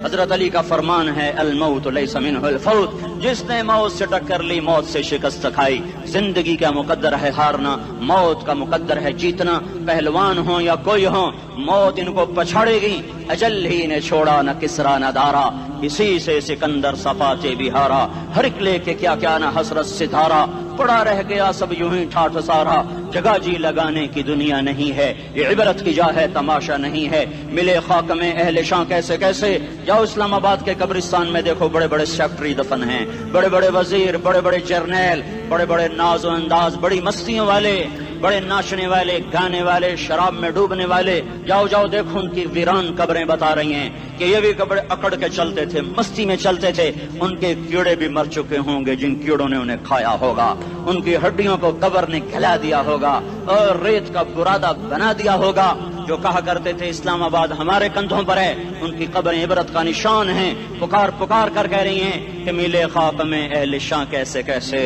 حضرت علی کا فرمان ہے الموت لیس منہ الفوت، جس نے موت سے ٹکر لی موت سے شکست کھائی۔ زندگی کا مقدر ہے ہارنا، موت کا مقدر ہے جیتنا۔ پہلوان ہوں یا کوئی ہوں، موت ان کو پچھاڑے گی۔ اجل ہی نے چھوڑا نہ کسرا نہ دارا، اسی سے سکندر صفاتے بھی ہارا۔ ہر ایک لے کے کیا کیا نہ حسرت سے دھارا، پڑا رہ گیا سب یوں ہی ٹھاٹھ سارا۔ جگہ جی لگانے کی دنیا نہیں ہے، یہ عبرت کی جا ہے تماشا نہیں ہے۔ ملے خاک میں اہل شاں کیسے کیسے، جاؤ اسلام آباد کے قبرستان میں دیکھو، بڑے بڑے سیکٹری دفن ہیں، بڑے بڑے وزیر، بڑے بڑے جرنیل، بڑے بڑے ناز و انداز، بڑی مستیوں والے، بڑے ناچنے والے، گانے والے، شراب میں ڈوبنے والے۔ جاؤ جاؤ دیکھو ان کی ویران قبریں بتا رہی ہیں کہ یہ بھی قبریں اکڑ کے چلتے تھے، مستی میں چلتے تھے۔ ان کے کیڑے بھی مر چکے ہوں گے جن کیڑوں نے انہیں کھایا ہوگا، ان کی ہڈیوں کو قبر نے کھلا دیا ہوگا اور ریت کا برادہ بنا دیا ہوگا۔ جو کہا کرتے تھے اسلام آباد ہمارے کندھوں پر ہے، ان کی قبریں عبرت کا نشان ہیں۔ پکار پکار کر کہہ رہی ہیں کہ ملے خاک میں اہل شاں کیسے کیسے،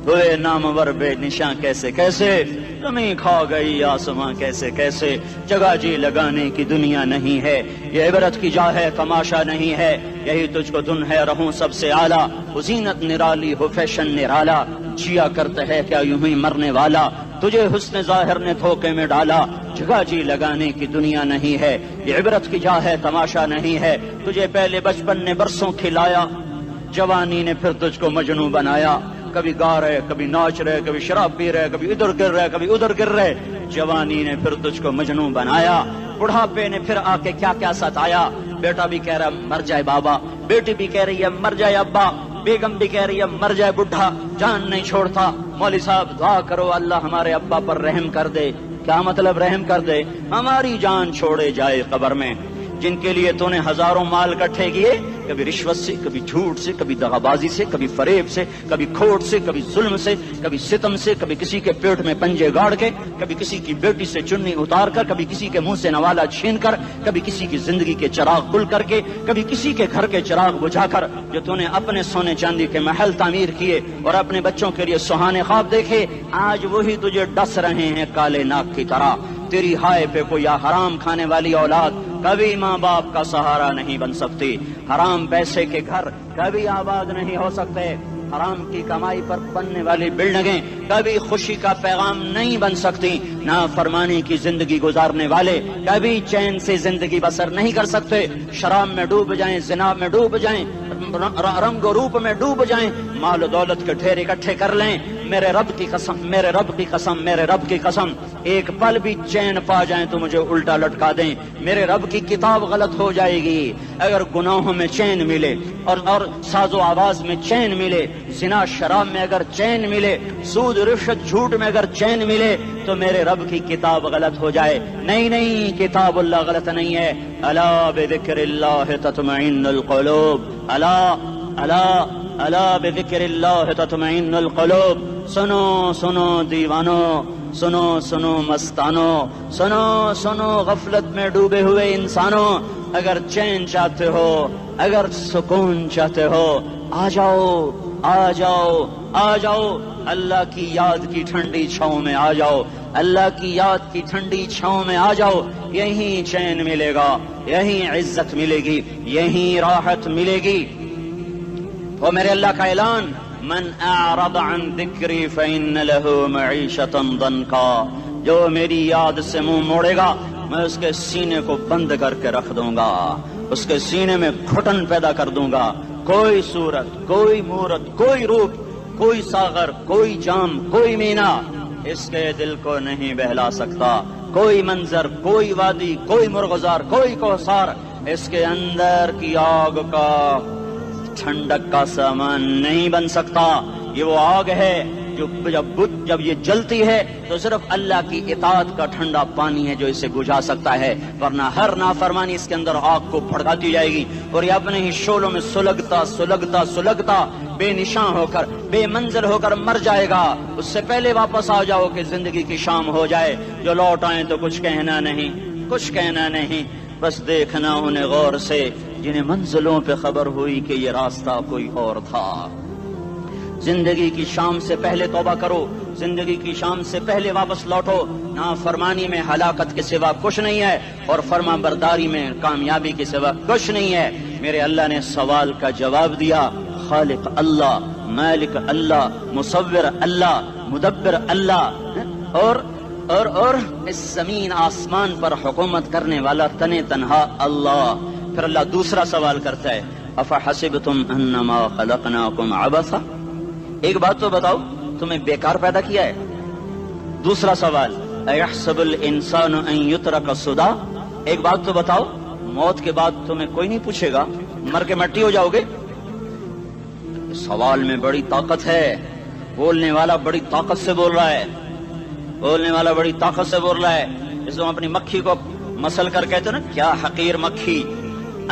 ہوئے نامور بے نشاں کیسے کیسے، زمین کھا گئی آسماں کیسے کیسے۔ جگہ جی لگانے کی دنیا نہیں ہے، یہ عبرت کی جا ہے تماشا نہیں ہے۔ یہی تجھ کو دن ہے رہوں سب سے اعلیٰ، وہ زینت نرالی ہو فیشن نرالا، جیا کرتا ہے کیا یوں ہی مرنے والا، تجھے حسن ظاہر نے دھوکے میں ڈالا۔ جگہ جی لگانے کی دنیا نہیں ہے، یہ عبرت کی جا ہے تماشا نہیں ہے۔ تجھے پہلے بچپن نے برسوں کھلایا، جوانی نے پھر تجھ کو مجنوں بنایا۔ کبھی گا رہے، کبھی ناچ رہے، کبھی شراب پی رہے، کبھی ادھر گر رہے، کبھی ادھر گر رہے۔ جوانی نے پھر تجھ کو مجنوں بنایا، بڑھاپے نے پھر آ کے کیا کیا ستایا۔ بیٹا بھی کہہ رہا مر جائے بابا، بیٹی بھی کہہ رہی ہے مر جائے ابا، بیگم بھی کہہ رہی ہے مر جائے بڈھا، جان نہیں چھوڑتا۔ مولوی صاحب دعا کرو اللہ ہمارے ابا پر رحم کر دے۔ کیا مطلب رحم کر دے؟ ہماری جان چھوڑے جائے قبر میں۔ جن کے لیے تو نے ہزاروں مال اکٹھے کیے، کبھی رشوت سے، کبھی جھوٹ سے، کبھی دغا بازی سے، کبھی فریب سے، کبھی کھوٹ سے، کبھی ظلم سے، کبھی ستم سے، کبھی کسی کے پیٹ میں پنجے گاڑ کے، کبھی کسی کی بیٹی سے چنی اتار کر، کبھی کسی کے منہ سے نوالا چھین کر، کبھی کسی کی زندگی کے چراغ گل کر کے، کبھی کسی کے گھر کے چراغ بجھا کر۔ جو تو نے اپنے سونے چاندی کے محل تعمیر کیے اور اپنے بچوں کے لیے سہانے خواب دیکھے، آج وہی تجھے ڈس رہے ہیں کالے ناک کی طرح۔ تیری ہائے پہ کوئی حرام کھانے والی اولاد کبھی ماں باپ کا سہارا نہیں بن سکتی۔ حرام پیسے کے گھر کبھی آباد نہیں ہو سکتے۔ حرام کی کمائی پر بننے والی بلڈنگیں کبھی خوشی کا پیغام نہیں بن سکتی۔ نافرمانی کی زندگی گزارنے والے کبھی چین سے زندگی بسر نہیں کر سکتے۔ شراب میں ڈوب جائیں، زنا میں ڈوب جائیں، رنگ و روپ میں ڈوب جائیں، مال و دولت کے ڈھیر اکٹھے کر لیں، میرے رب کی قسم، میرے رب کی قسم، میرے رب کی قسم، ایک پل بھی چین پا جائیں تو مجھے الٹا لٹکا دیں، میرے رب کی کتاب غلط ہو جائے گی۔ اگر گناہوں میں چین ملے اور ساز و آواز میں چین ملے، زنا شراب میں اگر چین ملے، سود رشوت جھوٹ میں اگر چین ملے، تو میرے رب کی کتاب غلط ہو جائے۔ نہیں نہیں، کتاب اللہ غلط نہیں ہے۔ الا بذکر اللہ تطمئن القلوب، الا الا الا بذکر اللہ تطمئن القلوب۔ سنو سنو دیوانو، سنو سنو مستانو، سنو سنو غفلت میں ڈوبے ہوئے انسانوں، اگر چین چاہتے ہو، اگر سکون چاہتے ہو، آ جاؤ آ جاؤ آ جاؤ، اللہ کی یاد کی ٹھنڈی چھاؤں میں آ جاؤ، اللہ کی یاد کی ٹھنڈی چھاؤں میں آ جاؤ۔ یہیں چین ملے گا، یہیں عزت ملے گی، یہیں راحت ملے گی۔ وہ میرے اللہ کا اعلان، من اعرض عن ذکری فإن له معیشۃ ضنکا، جو میری یاد سے منہ موڑے گا میں اس کے سینے کو بند کر کے رکھ دوں گا، اس کے سینے میں گھٹن پیدا کر دوں گا۔ کوئی صورت، کوئی مورت، کوئی روپ، کوئی ساغر، کوئی جام، کوئی مینا اس کے دل کو نہیں بہلا سکتا۔ کوئی منظر، کوئی وادی، کوئی مرغزار، کوئی کوثر اس کے اندر کی آگ کا ٹھنڈک کا سامان نہیں بن سکتا۔ یہ وہ آگ ہے جو جب یہ جلتی ہے تو صرف اللہ کی اطاعت کا ٹھنڈا پانی ہے جو اسے بجھا سکتا ہے، ورنہ ہر نافرمانی اس کے اندر آگ کو بھڑکاتی جائے گی اور یہ اپنے ہی شعلوں میں سلگتا سلگتا سلگتا بے نشاں ہو کر، بے منزل ہو کر مر جائے گا۔ اس سے پہلے واپس آ جاؤ کہ زندگی کی شام ہو جائے۔ جو لوٹ آئیں تو کچھ کہنا نہیں، کچھ کہنا نہیں، بس دیکھنا انہیں غور سے جنہیں منزلوں پہ خبر ہوئی کہ یہ راستہ کوئی اور تھا۔ زندگی کی شام سے پہلے توبہ کرو، زندگی کی شام سے پہلے واپس لوٹو. نافرمانی میں ہلاکت کے سوا کچھ نہیں ہے اور فرما برداری میں کامیابی کے سوا کچھ نہیں ہے. میرے اللہ نے سوال کا جواب دیا. خالق اللہ، مالک اللہ، مصور اللہ، مدبر اللہ، اور اس زمین آسمان پر حکومت کرنے والا تنے تنہا اللہ. پھر اللہ دوسرا سوال کرتا ہے، افحسبتم انما خلقناکم عبثا، ایک بات تو بتاؤ تمہیں بیکار پیدا کیا ہے؟ دوسرا سوال، ایحسب الانسان ان یترک سدی، ایک بات تو بتاؤ موت کے بعد تمہیں کوئی نہیں پوچھے گا، مر کے مٹی ہو جاؤ گے؟ سوال میں بڑی طاقت ہے. بولنے والا بڑی طاقت سے بول رہا ہے، بولنے والا بڑی طاقت سے بول رہا ہے. اس کو اپنی مکھی کو مسل کر کہتے نا، کیا حقیر مکھی.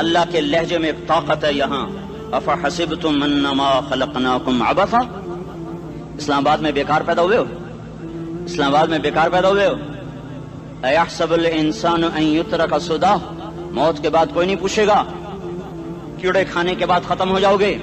اللہ کے لہجے میں ایک طاقت ہے یہاں. افحسبتم انما خلقناکم عبثا، اسلام آباد میں بیکار پیدا ہوئے ہو؟ اسلام آباد میں بیکار پیدا ہوئے ہو؟ ایحسب الانسان ان یترک سدی، موت کے بعد کوئی نہیں پوچھے گا، کیڑے کھانے کے بعد ختم ہو جاؤ گے.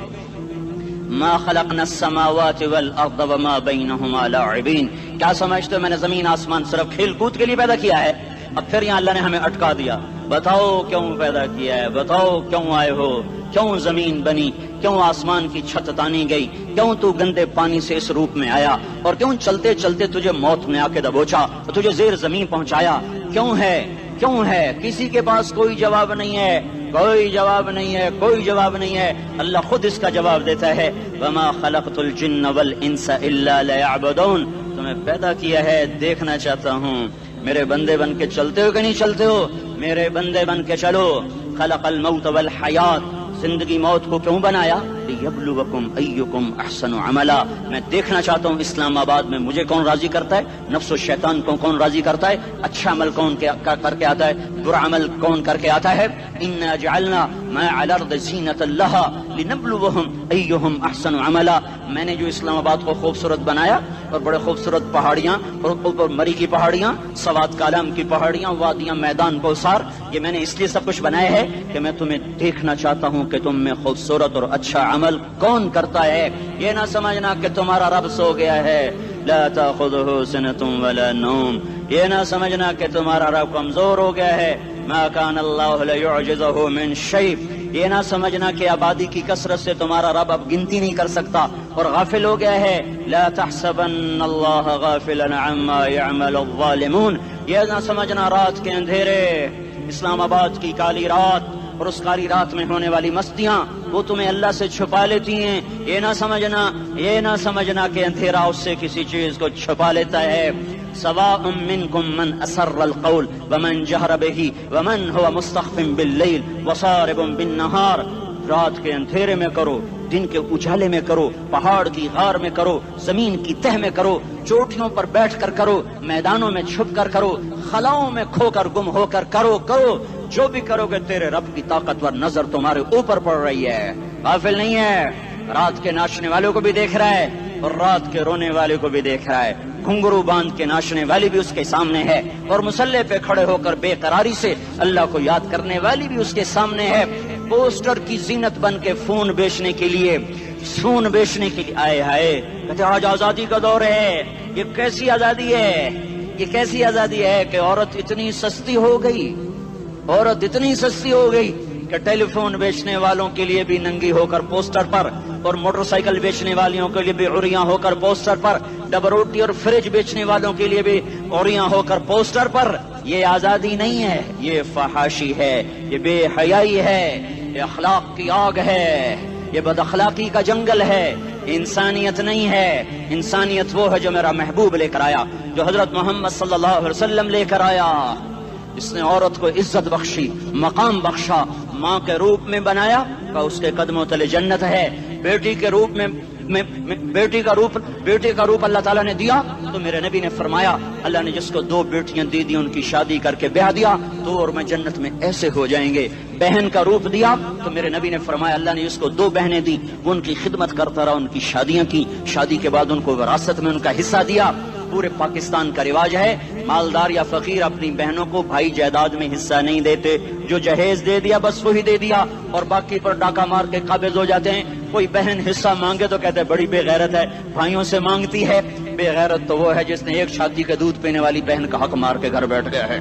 ما خلقنا السماوات والارض وما بینہما لاعبین، کیا سمجھتے ہو میں نے زمین آسمان صرف کھیل کود کے لیے پیدا کیا ہے؟ اب پھر یہاں اللہ نے ہمیں اٹکا دیا. بتاؤ کیوں پیدا کیا ہے، بتاؤ کیوں آئے ہو، کیوں زمین بنی، کیوں آسمان کی چھت تانی گئی، کیوں تو گندے پانی سے اس روپ میں آیا، اور کیوں چلتے چلتے تجھے موت نے آ کے دبوچا اور تجھے زیر زمین پہنچایا؟ کیوں ہے، کیوں ہے؟ کسی کے پاس کوئی جواب نہیں ہے، کوئی جواب نہیں ہے، کوئی جواب نہیں ہے. اللہ خود اس کا جواب دیتا ہے، وما خلقت الجن والانس الا لیعبدون، تمہیں پیدا کیا ہے دیکھنا چاہتا ہوں میرے بندے بن کے چلتے ہو کہ نہیں چلتے ہو. میرے بندے بن کے چلو. خلق الموت والحیات، زندگی موت کو کیوں بنایا؟ لیبلوکم ایکم احسن عملا، میں دیکھنا چاہتا ہوں اسلام آباد میں مجھے کون راضی کرتا ہے، نفس و شیطان کو کون راضی کرتا ہے، اچھا عمل کون کر کے آتا ہے، برا عمل کون کر کے آتا ہے. انا جعلنا ما علی الارض زینۃ لها لنبلوہم ایہم احسن عملا، میں نے جو اسلام آباد کو خوبصورت بنایا اور بڑے خوبصورت پہاڑیاں اور اوپر مری کی پہاڑیاں، سوات کالام کی پہاڑیاں، وادیاں، میدان کوثر، یہ میں نے اس لیے سب کچھ بنایا ہے کہ میں تمہیں دیکھنا چاہتا ہوں کہ تم میں خوبصورت اور اچھا عمل کون کرتا ہے. یہ نہ سمجھنا کہ تمہارا رب سو گیا ہے، لا تاخذہ سنۃ ولا نوم، یہ نہ سمجھنا کہ تمہارا رب کمزور ہو گیا ہے، ما کان اللہ لیعجزہ من شیء، یہ نہ سمجھنا کہ آبادی کی کثرت سے تمہارا رب اب گنتی نہیں کر سکتا اور غافل ہو گیا ہے. لا تحسبن اللہ غافلا عما يعمل الظالمون، یہ نہ سمجھنا رات کے اندھیرے، اسلام آباد کی کالی رات اور اس کالی رات میں ہونے والی مستیاں وہ تمہیں اللہ سے چھپا لیتی ہیں. یہ نہ سمجھنا کہ اندھیرا اس سے کسی چیز کو چھپا لیتا ہے. سواء منکم من اسر القول ومن جہر به ومن هو مستخف باللیل وصارب بالنہار، رات کے اندھیرے میں کرو، دن کے اجالے میں کرو، پہاڑ کی غار میں کرو، زمین کی تہ میں کرو، چوٹیوں پر بیٹھ کر کرو، میدانوں میں چھپ کر کرو، خلاؤں میں کھو کر گم ہو کر کرو، جو بھی کرو گے تیرے رب کی طاقتور نظر تمہارے اوپر پڑ رہی ہے، غافل نہیں ہے. رات کے ناچنے والوں کو بھی دیکھ رہا ہے اور رات کے رونے والے کو بھی دیکھ رہا ہے، گھنگرو باندھ کے ناچنے والی بھی اس کے سامنے ہے اور مسلح پہ کھڑے ہو کر بے قراری سے اللہ کو یاد کرنے والی بھی اس کے سامنے ہے. پوسٹر کی زینت بن کے فون بیچنے کے لیے آئے ہائے کہتے آج آزادی کا دور ہے. یہ کیسی آزادی ہے، یہ کیسی آزادی ہے کہ عورت اتنی سستی ہو گئی کہ ٹیلی فون بیچنے والوں کے لیے بھی ننگی ہو کر پوسٹر پر، اور موٹر سائیکل بیچنے والوں کے لیے بھی عریاں ہو کر پوسٹر پر، ڈبل روٹی اور فریج بیچنے والوں کے لیے بھی عریاں ہو کر پوسٹر پر. یہ آزادی نہیں ہے، یہ فحاشی ہے، یہ بے حیائی ہے، یہ اخلاق کی آگ ہے، یہ بد اخلاقی کا جنگل ہے. انسانیت نہیں ہے. انسانیت وہ ہے جو میرا محبوب لے کر آیا، جو حضرت محمد صلی اللہ علیہ وسلم لے کر آیا. اس نے عورت کو عزت بخشی، مقام بخشا، ماں کے روپ میں بنایا کہ اس کے قدموں تلے جنت ہے. بیٹی کے روپ میں بیٹی کا روپ اللہ تعالیٰ نے دیا تو میرے نبی نے فرمایا اللہ نے جس کو 2 بیٹیاں دے دی ان کی شادی کر کے بیاہ دیا تو اور میں جنت میں ایسے ہو جائیں گے. بہن کا روپ دیا تو میرے نبی نے فرمایا اللہ نے جس کو 2 بہنیں دی وہ ان کی خدمت کرتا رہا، ان کی شادیاں کی، شادی کے بعد ان کو وراثت میں ان کا حصہ دیا. پورے پاکستان کا رواج ہے مالدار یا فقیر اپنی بہنوں کو بھائی جائیداد میں حصہ نہیں دیتے، جو جہیز دے دیا بس وہی دے دیا اور باقی پر ڈاکہ مار کے قابض ہو جاتے ہیں. کوئی بہن حصہ مانگے تو کہتے بڑی بے غیرت ہے، بھائیوں سے مانگتی ہے. بے غیرت تو وہ ہے جس نے ایک شادی کے دودھ پینے والی بہن کا حق مار کے گھر بیٹھ گیا ہے.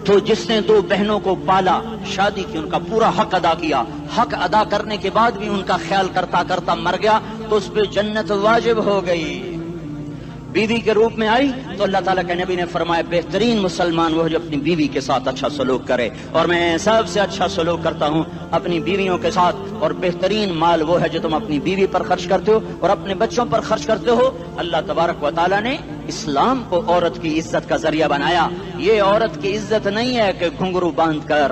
تو جس نے دو بہنوں کو پالا، شادی کی، ان کا پورا حق ادا کیا، حق ادا کرنے کے بعد بھی ان کا خیال کرتا کرتا مر گیا تو اس پہ جنت واجب ہو گئی. بیوی کے روپ میں آئی تو اللہ تعالیٰ کے نبی نے فرمایا بہترین مسلمان وہ جو اپنی بیوی کے ساتھ اچھا سلوک کرے، اور میں سب سے اچھا سلوک کرتا ہوں اپنی بیویوں کے ساتھ. اور بہترین مال وہ ہے جو تم اپنی بیوی پر خرچ کرتے ہو اور اپنے بچوں پر خرچ کرتے ہو. اللہ تبارک و تعالیٰ نے اسلام کو عورت کی عزت کا ذریعہ بنایا. یہ عورت کی عزت نہیں ہے کہ گھنگرو باندھ کر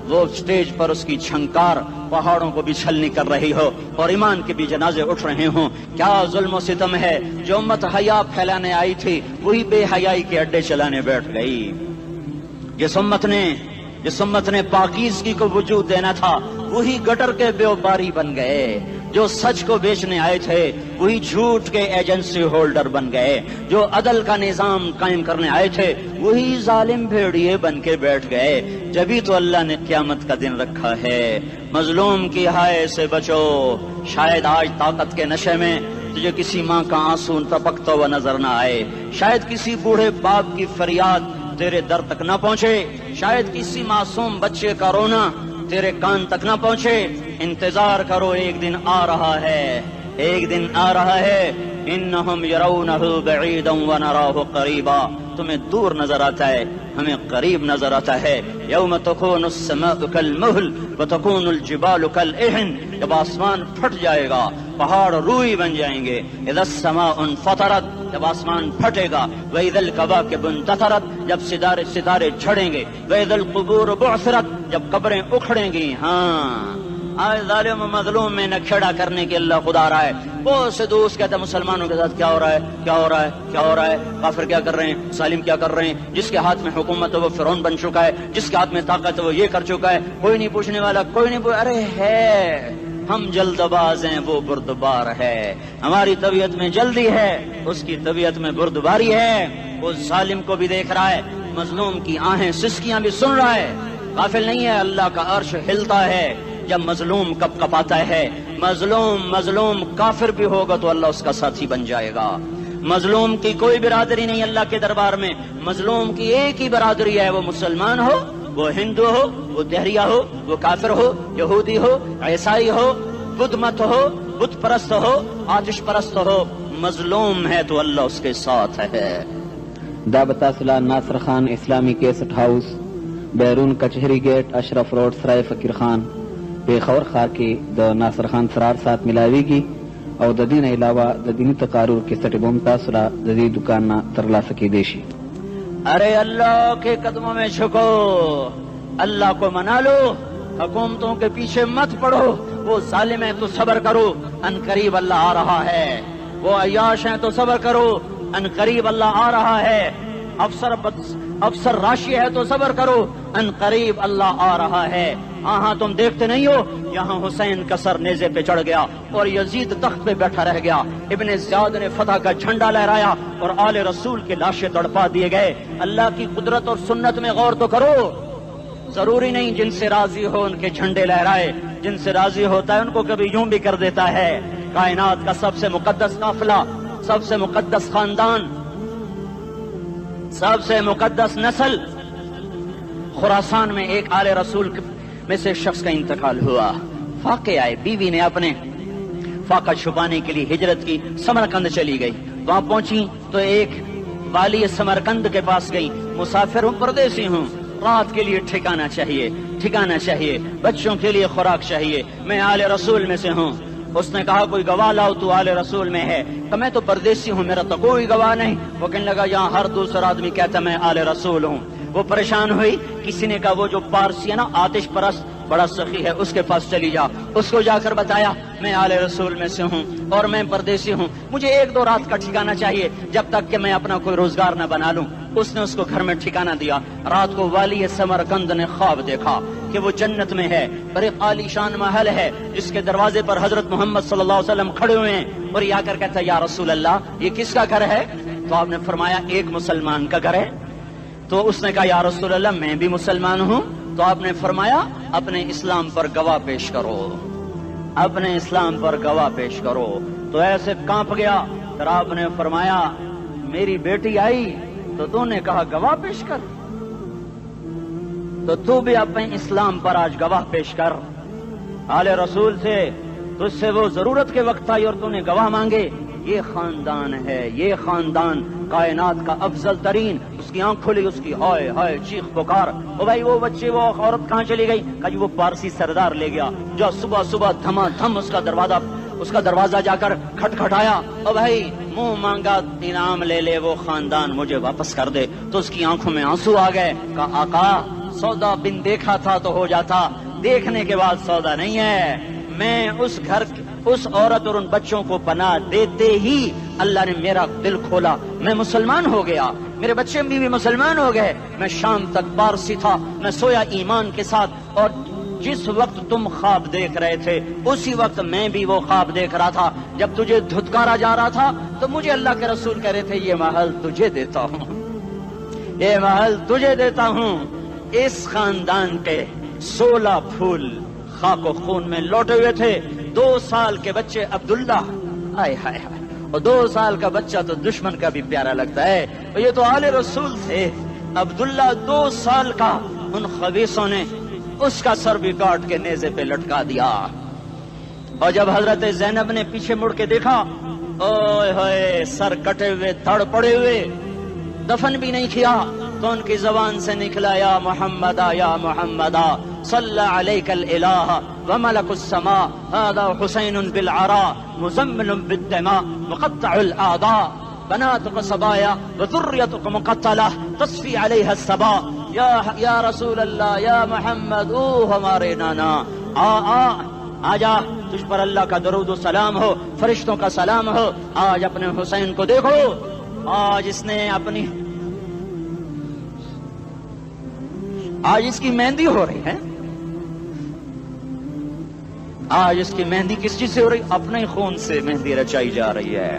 وہ اسٹیج پر اس کی چھنکار پہاڑوں کو بھی چھلنی کر رہی ہو اور ایمان کے بھی جنازے اٹھ رہے ہوں. کیا ظلم و ستم ہے. جو امت حیا پھیلانے آئی تھی وہی بے حیائی کے اڈے چلانے بیٹھ گئی. جس امت نے پاکیزگی کو وجود دینا تھا وہی گٹر کے بیوباری بن گئے. جو سچ کو بیچنے آئے تھے وہی جھوٹ کے ایجنسی ہولڈر بن گئے. جو عدل کا نظام قائم کرنے آئے تھے وہی ظالم بھیڑیے بن کے بیٹھ گئے. جبھی تو اللہ نے قیامت کا دن رکھا ہے. مظلوم کی ہائے سے بچو. شاید آج طاقت کے نشے میں تجھے کسی ماں کا آنسو ٹپکتا ہوا نظر نہ آئے. شاید کسی بوڑھے باپ کی فریاد تیرے در تک نہ پہنچے. شاید کسی معصوم بچے کا رونا تیرے کان تک نہ پہنچے. انتظار کرو، ایک دن آ رہا ہے، ایک دن آ رہا ہے. انہم یرونہ بعیدا ونراہ قریبا. تمہیں دور نظر آتا ہے، ہمیں قریب نظر آتا ہے. یوم تکون السماء کالمہل وتکون الجبال کالعہن. جب آسمان پھٹ جائے گا پہاڑ روئی بن جائیں گے. اذا السماء انفطرت، جب آسمان پھٹے گا. واذا الکواکب انتثرت، جب ستارے جھڑیں گے. واذا القبور بعثرت، جب قبریں اکھڑیں گی. ہاں آج ظالم و مظلوم میں نہ کھیڑا کرنے کے اللہ خدا رہا ہے. بہت سے دوست کہتے ہیں مسلمانوں کے ساتھ کیا ہو رہا ہے، کیا ہو رہا ہے، کیا ہو رہا ہے. کافر کیا کر رہے ہیں، ظالم کیا کر رہے ہیں. جس کے ہاتھ میں حکومت ہے وہ فرعون بن چکا ہے، جس کے ہاتھ میں طاقت ہے وہ یہ کر چکا ہے. کوئی نہیں پوچھنے والا، کوئی نہیں ارے ہے ہم جلد باز ہیں، وہ بردبار ہے. ہماری طبیعت میں جلدی ہے، اس کی طبیعت میں بردباری ہے. وہ ظالم کو بھی دیکھ رہا ہے، مظلوم کی آہیں سسکیاں بھی سن رہا ہے. غافل نہیں ہے. اللہ کا عرش ہلتا ہے جب مظلوم کپ کپاتا ہے. مظلوم کافر بھی ہوگا تو اللہ اس کا ساتھی بن جائے گا. مظلوم کی کوئی برادری نہیں اللہ کے دربار میں. مظلوم کی ایک ہی برادری ہے، وہ مسلمان ہو، وہ ہندو ہو، وہ دہریہ ہو، وہ کافر ہو، یہودی ہو، عیسائی ہو، بدھ مت ہو، بت پرست ہو، آتش پرست ہو. مظلوم ہے تو اللہ اس کے ساتھ ہے. دا بتاصلہ ناصر خان اسلامی کیسٹ ہاؤس، بیرون کچہری گیٹ، اشرف روڈ، سرائے فقیر خان، پیښور ښار کې د ناصر خان سرار سات ملاویږي او د دې نه علاوه د دیني تقارر کیسټ به هم تاسو را د دې دکان نه ترلاسه کیدی شي. ارے اللہ کے قدموں میں جھکو، اللہ کو منا لو، حکومتوں کے پیچھے مت پڑو. وہ ظالم ہے تو صبر کرو، ان قریب اللہ آ رہا ہے. وہ عیاش ہیں تو صبر کرو، ان قریب اللہ آ رہا ہے. افسر راشی ہے تو صبر کرو، ان قریب اللہ آ رہا ہے. ہاں تم دیکھتے نہیں ہو یہاں حسین کا سر نیزے پہ چڑھ گیا اور یزید تخت پہ بیٹھا رہ گیا. ابن زیاد نے فتح کا جھنڈا لہرایا اور آل رسول کے لاشیں تڑپا دیے گئے. اللہ کی قدرت اور سنت میں غور تو کرو. ضروری نہیں جن سے راضی ہو ان کے جھنڈے لہرائے، جن سے راضی ہوتا ہے ان کو کبھی یوں بھی کر دیتا ہے. کائنات کا سب سے مقدس قافلہ، سب سے مقدس خاندان، سب سے مقدس نسل، خراسان میں ایک آل رسول میں سے شخص کا انتقال ہوا. فاقے آئے، بیوی نے اپنے فاقہ چھپانے کے لیے ہجرت کی، سمرقند چلی گئی. وہاں پہنچی تو ایک والی سمرقند کے پاس گئی. مسافر ہوں، پردیسی ہوں، رات کے لیے ٹھکانہ چاہیے، بچوں کے لیے خوراک چاہیے، میں آل رسول میں سے ہوں. اس نے کہا کوئی گواہ لاؤ، تو آل رسول میں ہے. کہ میں تو پردیسی ہوں، میرا تو کوئی گواہ نہیں. وہ کہنے لگا یہاں ہر دوسرا آدمی کہتا میں آل رسول ہوں. وہ پریشان ہوئی. کسی نے کہا وہ جو پارسی ہے نا آتش پرست بڑا سخی ہے، اس کے پاس چلی جا. اس کو جا کر بتایا میں آل رسول میں سے ہوں اور میں پردیسی ہوں، مجھے 1-2 رات کا ٹھکانہ چاہیے جب تک کہ میں اپنا کوئی روزگار نہ بنا لوں. اس نے اس کو گھر میں ٹھکانہ دیا. رات کو والی سمرقند نے خواب دیکھا کہ وہ جنت میں ہے، اور ایک عالی شان محل ہے جس کے دروازے پر حضرت محمد صلی اللہ علیہ وسلم کھڑے ہوئے ہیں. اور یہ آ کر کہتا ہے یا رسول اللہ یہ کس کا گھر ہے؟ تو آپ نے فرمایا ایک مسلمان کا گھر ہے. تو اس نے کہا یا رسول اللہ میں بھی مسلمان ہوں. تو آپ نے فرمایا اپنے اسلام پر گواہ پیش کرو، اپنے اسلام پر گواہ پیش کرو. تو ایسے کانپ گیا پھر آپ نے فرمایا میری بیٹی آئی تو تو نے کہا گواہ پیش کر، تو تو بھی اپنے اسلام پر آج گواہ پیش کر۔ آل رسول سے تجھ سے وہ ضرورت کے وقت آئی اور تو نے گواہ مانگے۔ یہ خاندان ہے، یہ خاندان کائنات کا افضل ترین۔ اس کی آنکھ کھلی، اس کی ہائے ہائے چیخ پکار، او بھائی وہ بچے وہ عورت کہاں چلی گئی؟ کہا جی وہ پارسی سردار لے گیا، جو صبح صبح دھما دھم اس کا دروازہ جا کر کھٹکھٹایا، او بھائی منہ مانگا انعام لے لے، وہ خاندان مجھے واپس کر دے۔ تو اس کی آنکھوں میں آنسو آ گئے۔ کہا آقا سودا بن دیکھا تھا تو ہو جاتا، دیکھنے کے بعد سودا نہیں ہے۔ میں اس گھر اس عورت اور ان بچوں کو پناہ دیتے ہی اللہ نے میرا دل کھولا، میں مسلمان ہو گیا، میرے بچے بھی مسلمان ہو گئے۔ میں شام تک پارسی تھا، میں سویا ایمان کے ساتھ، اور جس وقت تم خواب دیکھ رہے تھے اسی وقت میں بھی وہ خواب دیکھ رہا تھا۔ جب تجھے دھتکارا جا رہا تھا تو مجھے اللہ کے رسول کہہ رہے تھے یہ محل تجھے دیتا ہوں، یہ محل تجھے دیتا ہوں۔ اس خاندان کے 16 پھول خاک و خون میں لوٹے ہوئے تھے۔ 2 سال کے بچے عبداللہ، ہائے ہائے ہائے، اور 2 سال کا بچہ تو دشمن کا بھی پیارا لگتا ہے، اور یہ تو آل رسول تھے۔ عبداللہ 2 سال کا، ان خبیثوں نے اس کا سر بھی کاٹ کے نیزے پہ لٹکا دیا۔ اور جب حضرت زینب نے پیچھے مڑ کے دیکھا، اوئے ہوئے سر کٹے ہوئے دھڑ پڑے ہوئے، دفن بھی نہیں کیا، تو ان کی زبان سے نکلا یا محمد یا محمد صلی علیک الالہ وملک السماء هذا حسین بالعراء مزمل بالدماء مقطع الاعضاء بناتك صبايا وذريتك مقتلة تصفي عليها الصبا یا رسول اللہ یا محمد، او ہمارے نانا، آ جا، تجھ پر اللہ کا درود و سلام ہو، فرشتوں کا سلام ہو۔ آج اپنے حسین کو دیکھو، آج اس کی مہندی ہو رہی ہے۔ آج اس کی مہندی کس چیز سے ہو رہی؟ اپنے خون سے مہندی رچائی جا رہی ہے۔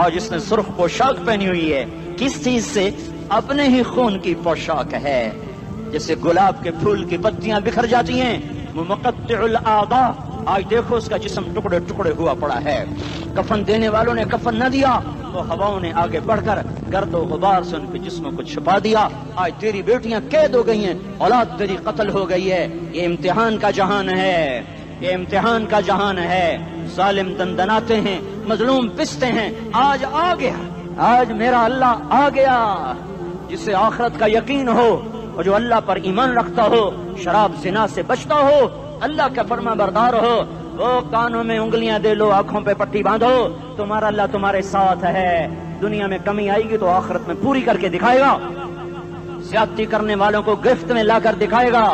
آج اس نے سرخ پوشاک پہنی ہوئی ہے، کس چیز سے؟ اپنے ہی خون کی پوشاک ہے۔ جیسے گلاب کے پھول کی پتیاں بکھر جاتی ہیں، وہ مقطع الاعضاء، آج دیکھو اس کا جسم ٹکڑے ٹکڑے ہوا پڑا ہے۔ کفن دینے والوں نے کفن نہ دیا تو ہواؤں نے آگے بڑھ کر گرد و غبار سے ان کے جسموں کو چھپا دیا۔ آج تیری بیٹیاں قید ہو گئی ہیں، اولاد تیری قتل ہو گئی ہے۔ یہ امتحان کا جہان ہے، یہ امتحان کا جہان ہے۔ ظالم دندناتے ہیں، مظلوم پستے ہیں۔ آج آ گیا، آج میرا اللہ آ گیا، جسے آخرت کا یقین ہو اور جو اللہ پر ایمان رکھتا ہو، شراب زنا سے بچتا ہو، اللہ کا فرما بردار ہو، وہ کانوں میں انگلیاں دے لو، آنکھوں پہ پٹی باندھو، تمہارا اللہ تمہارے ساتھ ہے۔ دنیا میں کمی آئے گی تو آخرت میں پوری کر کے دکھائے گا، زیادتی کرنے والوں کو گرفت میں لا کر دکھائے گا۔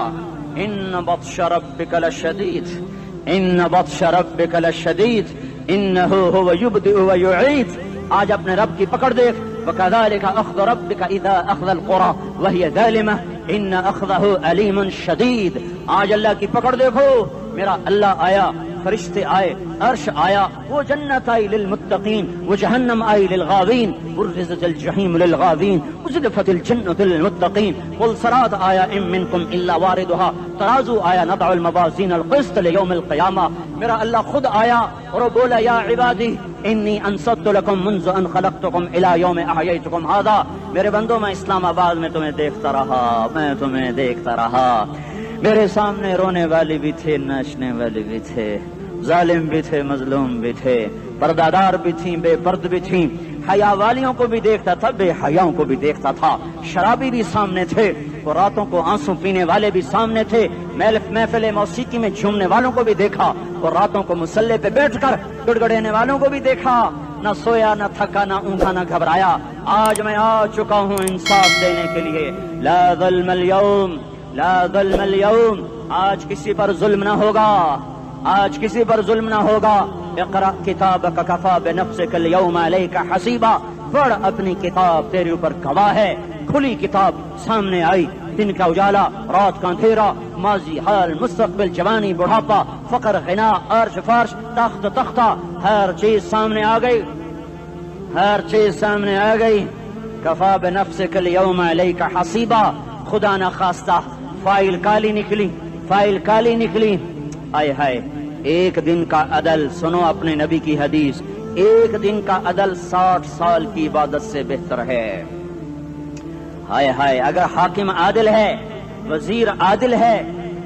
ان بطش ربک لشدید، ان بطش ربک لشدید انہ هو یبدئ ویعید۔ آج اپنے رب کی پکڑ دیکھ، وَكَذَلِكَ أَخْذُ رَبِّكَ إِذَا أَخْذَ الْقُرَى وَهِيَ ظَالِمَةٌ إِنَّ أَخْذَهُ أَلِيمٌ شَدِيدٌ۔ آج اللہ کی پکڑ دیکھو، میرا اللہ آیا، فرشتے آئے، عرش آیا، وہ جنت آئی للمتقین، وہ جہنم آئی للغاوین، برزت الجحیم للغاوین، ازلفت الجنت للمتقین، قل صراط آیا ام منکم الا واردها، ترازو آیا نضع الموازین القسط لیوم القیامہ۔ میرا اللہ خود آیا اور وہ بولا یا عبادی انی انصت لکم منذ ان خلقتکم الى یوم احییتکم ھذا۔ میرے بندوں، میں اسلام آباد میں تمہیں دیکھتا رہا، میں تمہیں دیکھتا رہا، میرے سامنے رونے والے بھی تھے، ناچنے والے بھی تھے، ظالم بھی تھے، مظلوم بھی تھے، پردادار بھی تھیں، بے پرد بھی تھیں، حیا والیوں کو بھی دیکھتا تھا، بے حیاؤں کو بھی دیکھتا تھا، شرابی بھی سامنے تھے اور راتوں کو آنسو پینے والے بھی سامنے تھے، محفل موسیقی میں جھومنے والوں کو بھی دیکھا اور راتوں کو مسلح پہ بیٹھ کر گڑگڑانے والوں کو بھی دیکھا۔ نہ سویا، نہ تھکا، نہ اونگا، نہ گھبرایا۔ آج میں آ چکا ہوں انصاف دینے کے لیے۔ لا ظلم اليوم، لا ظلم اليوم، آج کسی پر ظلم نہ ہوگا، آج کسی پر ظلم نہ ہوگا۔ اقرأ کتابک کفی بنفسک اليوم علیک حسیبا، پڑھ اپنی کتاب، تیرے اوپر گواہ ہے۔ کھلی کتاب سامنے آئی، دن کا اجالا، رات کا اندھیرا، ماضی، حال، مستقبل، جوانی، بڑھاپا، فقر، غنا، عرش، فرش، تخت، تختہ، ہر چیز سامنے آ گئی، ہر چیز سامنے آ گئی۔ کفی بنفسک اليوم علیک حسیبا، خدا نہ خواستہ فائل کالی نکلی، فائل کالی نکلی۔ آئے ہائے، ایک دن کا عدل، سنو اپنے نبی کی حدیث، ایک دن کا عدل 60 سال کی عبادت سے بہتر ہے۔ ہائے ہائے، اگر حاکم عادل ہے، وزیر عادل ہے،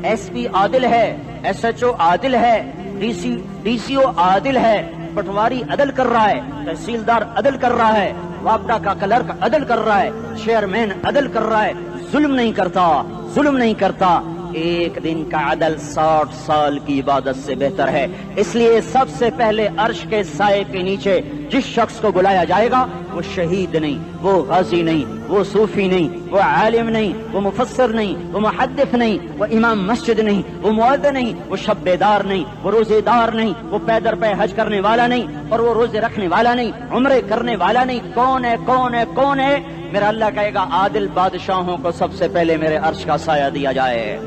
ایس پی عادل ہے، ایس ایچ او عادل ہے، ڈی سی او عادل ہے، پٹواری عدل کر رہا ہے، تحصیلدار عدل کر رہا ہے، وابڈا کا کلرک عدل کر رہا ہے، چیئرمین عدل کر رہا ہے، ظلم نہیں کرتا، ایک دن کا عدل 60 سال کی عبادت سے بہتر ہے۔ اس لیے سب سے پہلے عرش کے سائے کے نیچے جس شخص کو بلایا جائے گا وہ شہید نہیں، وہ غازی نہیں، وہ صوفی نہیں، وہ عالم نہیں، وہ مفسر نہیں، وہ محدث نہیں، وہ امام مسجد نہیں، وہ مؤذن نہیں، وہ شب بیدار نہیں، وہ روزے دار نہیں، وہ پیدر پہ حج کرنے والا نہیں، اور وہ روزے رکھنے والا نہیں، عمرے کرنے والا نہیں۔ کون ہے؟ میرا اللہ کہے گا عادل بادشاہوں کو سب سے پہلے میرے عرش کا سایہ دیا جائے۔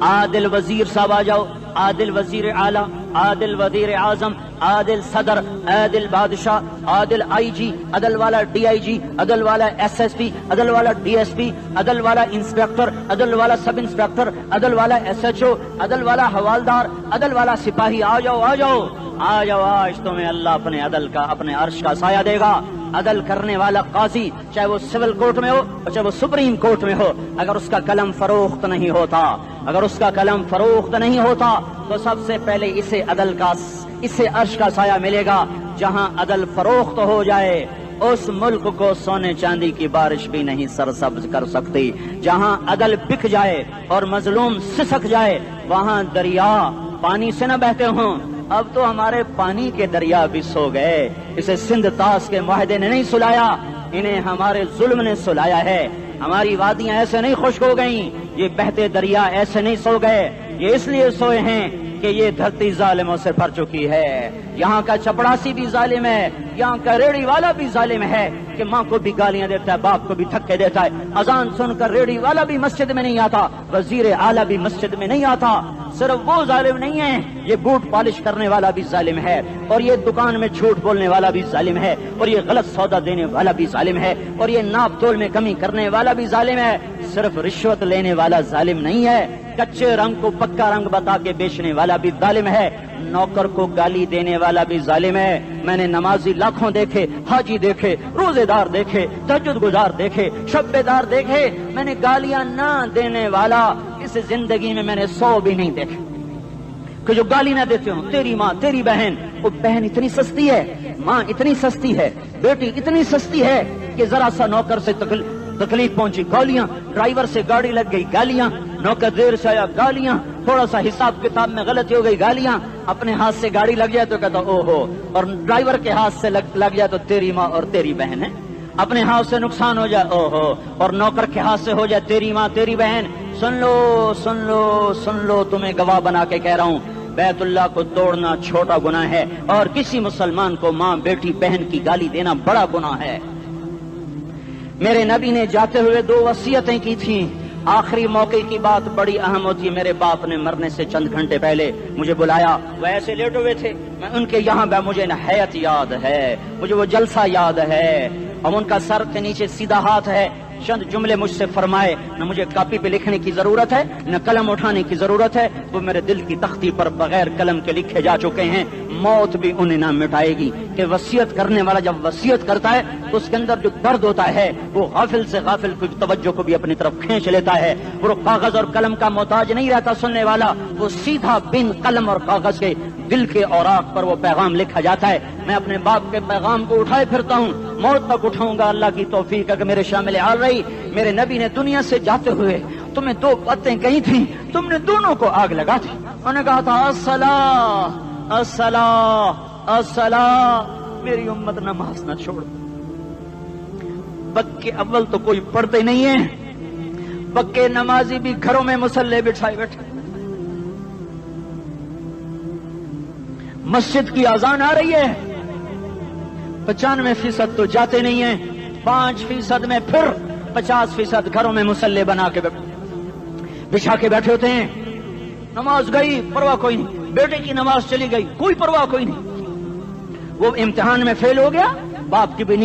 عادل وزیر صاحب آ جاؤ، عادل وزیر اعلیٰ، عادل وزیر اعظم، عادل صدر، عادل بادشاہ، عادل آئی جی، عدل والا ڈی آئی جی، عدل والا ایس ایس پی، عدل والا ڈی ایس پی، عدل والا انسپیکٹر، عدل والا سب انسپیکٹر، عدل والا ایس ایچ او، عدل والا حوالدار، عدل والا سپاہی، آ جاؤ آج تمہیں اللہ اپنے عدل کا، اپنے عرش کا سایہ دے گا۔ عدل کرنے والا قاضی، چاہے وہ سول کورٹ میں ہو اور چاہے وہ سپریم کورٹ میں ہو، اگر اس کا قلم فروخت نہیں ہوتا تو سب سے پہلے اسے عرش کا سایہ ملے گا۔ جہاں عدل فروخت ہو جائے اس ملک کو سونے چاندی کی بارش بھی نہیں سرسبز کر سکتی۔ جہاں عدل بک جائے اور مظلوم سسک جائے وہاں دریا پانی سے نہ بہتے ہوں۔ اب تو ہمارے پانی کے دریا بھی سو گئے، اسے سندھ طاس کے معاہدے نے نہیں سلایا، انہیں ہمارے ظلم نے سلایا ہے۔ ہماری وادیاں ایسے نہیں خشک ہو گئیں، یہ بہتے دریا ایسے نہیں سو گئے، یہ اس لیے سوئے ہیں کہ یہ دھرتی ظالموں سے بھر چکی ہے۔ یہاں کا چپڑاسی بھی ظالم ہے، یہاں کا ریڑھی والا بھی ظالم ہے کہ ماں کو بھی گالیاں دیتا ہے، باپ کو بھی دھکے دیتا ہے۔ اذان سن کر ریڑھی والا بھی مسجد میں نہیں آتا، وزیر اعلیٰ بھی مسجد میں نہیں آتا۔ صرف وہ ظالم نہیں ہے، یہ بوٹ پالش کرنے والا بھی ظالم ہے، اور یہ دکان میں جھوٹ بولنے والا بھی ظالم ہے، اور یہ غلط سودا دینے والا بھی ظالم ہے، اور یہ ناپ تول میں کمی کرنے والا بھی ظالم ہے۔ صرف رشوت لینے والا ظالم نہیں ہے، کچے رنگ کو پکا رنگ بتا کے بیچنے والا بھی ظالم ہے، نوکر کو گالی دینے والا بھی ظالم ہے۔ میں نے نمازی لاکھوں دیکھے، حاجی دیکھے، روزے دار دیکھے، تہجد گزار دیکھے، شب بیدار دیکھے، میں نے گالیاں نہ دینے والا اس زندگی میں نے 100 بھی نہیں دیکھے کہ جو گالی نہ دیتے ہوں۔ تیری ماں، تیری بہن، وہ بہن اتنی سستی ہے، ماں اتنی سستی ہے، بیٹی اتنی سستی ہے کہ ذرا سا نوکر سے تکلیف پہنچی گالیاں، ڈرائیور سے گاڑی لگ گئی گالیاں، نوکر دیر سے آیا گالیاں، تھوڑا سا حساب کتاب میں غلطی ہو گئی گالیاں، اپنے ہاتھ سے گاڑی لگ جائے تو کہتا او ہو، اور ڈرائیور کے ہاتھ سے لگ جائے تو تیری ماں اور تیری بہن ہے، اپنے ہاتھ سے نقصان ہو جائے او ہو، اور نوکر کے ہاتھ سے ہو جائے تیری ماں تیری بہن۔ سن لو تمہیں گواہ بنا کے کہہ رہا ہوں، بیت اللہ کو توڑنا چھوٹا گناہ ہے، اور کسی مسلمان کو ماں، بیٹی، بہن کی گالی دینا بڑا گناہ ہے۔ میرے نبی نے جاتے ہوئے 2 وصیتیں کی تھیں، آخری موقع کی بات بڑی اہم ہوتی ہے۔ میرے باپ نے مرنے سے چند گھنٹے پہلے مجھے بلایا، وہ ایسے لیٹے ہوئے تھے، میں ان کے یہاں مجھے نہایت یاد ہے، مجھے وہ جلسہ یاد ہے، اور ان کا سر کے نیچے سیدھا ہاتھ ہے۔ چند جملے مجھ سے فرمائے، نہ مجھے کاپی پہ لکھنے کی ضرورت ہے نہ قلم اٹھانے کی ضرورت ہے، وہ میرے دل کی تختی پر بغیر قلم کے لکھے جا چکے ہیں، موت بھی انہیں نہ مٹائے گی کہ وصیت کرنے والا جب وصیت کرتا ہے تو اس کے اندر جو درد ہوتا ہے وہ غافل سے غافل کی توجہ کو بھی اپنی طرف کھینچ لیتا ہے، وہ کاغذ اور قلم کا محتاج نہیں رہتا سننے والا، وہ سیدھا بن قلم اور کاغذ کے دل کے اوراق پر وہ پیغام لکھا جاتا ہے۔ میں اپنے باپ کے پیغام کو اٹھائے پھرتا ہوں، موت تک اٹھاؤں گا، اللہ کی توفیق ہے کہ میرے شامل حال رہی۔ میرے نبی نے دنیا سے جاتے ہوئے تمہیں 2 باتیں کہی تھیں، تم نے دونوں کو آگ لگا دی۔ انہوں نے کہا تھا الصلاۃ الصلاۃ الصلاۃ، میری امت نماز نہ چھوڑ۔ پکے اول تو کوئی پڑھتے نہیں ہیں، پکے نمازی بھی گھروں میں مصلے بٹھائے بیٹھے، مسجد کی اذان آ رہی ہے، 95% تو جاتے نہیں ہیں، 5% میں پھر 50% گھروں میں مصلے بنا کے بچھا کے بیٹھے ہوتے ہیں۔ نماز گئی پرواہ کوئی نہیں، بیٹے کی نماز چلی گئی کوئی پرواہ کوئی نہیں، وہ امتحان میں فیل ہو گیا، باپ کی بھی نہیں